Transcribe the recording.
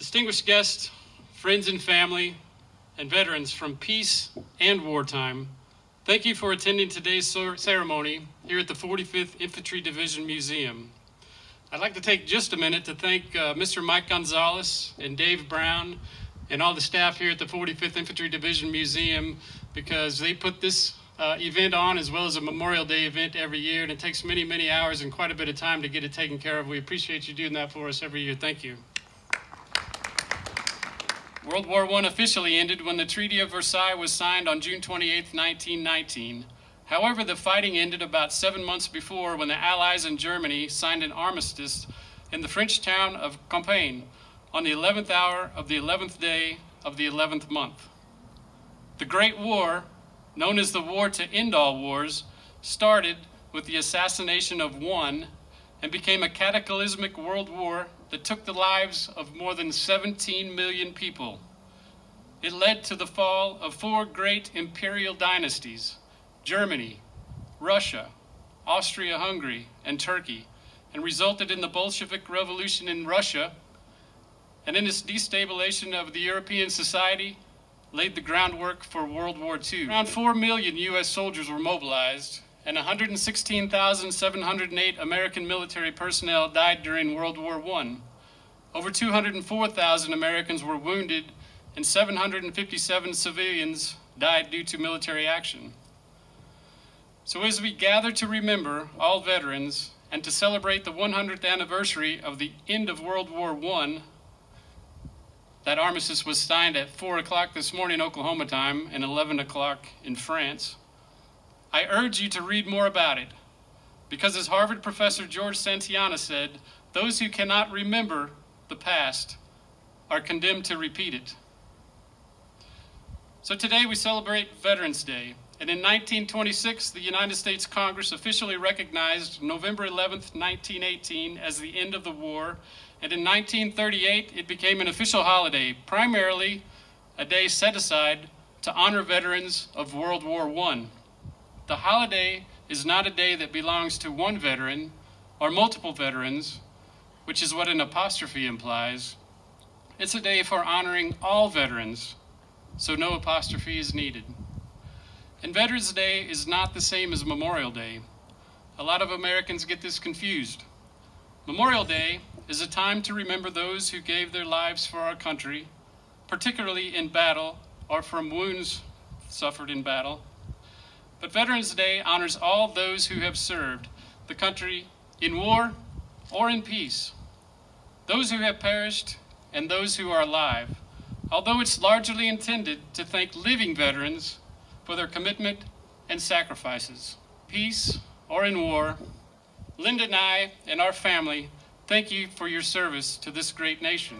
Distinguished guests, friends and family, and veterans from peace and wartime, thank you for attending today's ceremony here at the 45th Infantry Division Museum. I'd like to take just a minute to thank Mr. Mike Gonzalez and Dave Brown and all the staff here at the 45th Infantry Division Museum, because they put this event on as well as a Memorial Day event every year, and it takes many, many hours and quite a bit of time to get it taken care of. We appreciate you doing that for us every year. Thank you. World War I officially ended when the Treaty of Versailles was signed on June 28, 1919. However, the fighting ended about 7 months before, when the Allies and Germany signed an armistice in the French town of Compiègne on the 11th hour of the 11th day of the 11th month. The Great War, known as the War to End All Wars, started with the assassination of one and became a cataclysmic world war that took the lives of more than 17 million people. It led to the fall of four great imperial dynasties: Germany, Russia, Austria-Hungary, and Turkey, and resulted in the Bolshevik Revolution in Russia, and in its destabilization of the European society, laid the groundwork for World War II. Around 4 million U.S. soldiers were mobilized, and 116,708 American military personnel died during World War I. Over 204,000 Americans were wounded, and 757 civilians died due to military action. So as we gather to remember all veterans and to celebrate the 100th anniversary of the end of World War I, that armistice was signed at 4 o'clock this morning Oklahoma time and 11 o'clock in France, I urge you to read more about it, because as Harvard professor George Santayana said, those who cannot remember the past are condemned to repeat it. So today we celebrate Veterans Day, and in 1926 the United States Congress officially recognized November 11th, 1918 as the end of the war, and in 1938 it became an official holiday, primarily a day set aside to honor veterans of World War I. The holiday is not a day that belongs to one veteran or multiple veterans, which is what an apostrophe implies. It's a day for honoring all veterans, so no apostrophe is needed. And Veterans Day is not the same as Memorial Day. A lot of Americans get this confused. Memorial Day is a time to remember those who gave their lives for our country, particularly in battle or from wounds suffered in battle. But Veterans Day honors all those who have served the country in war or in peace, those who have perished and those who are alive, although it's largely intended to thank living veterans for their commitment and sacrifices. Peace or in war, Linda and I and our family thank you for your service to this great nation.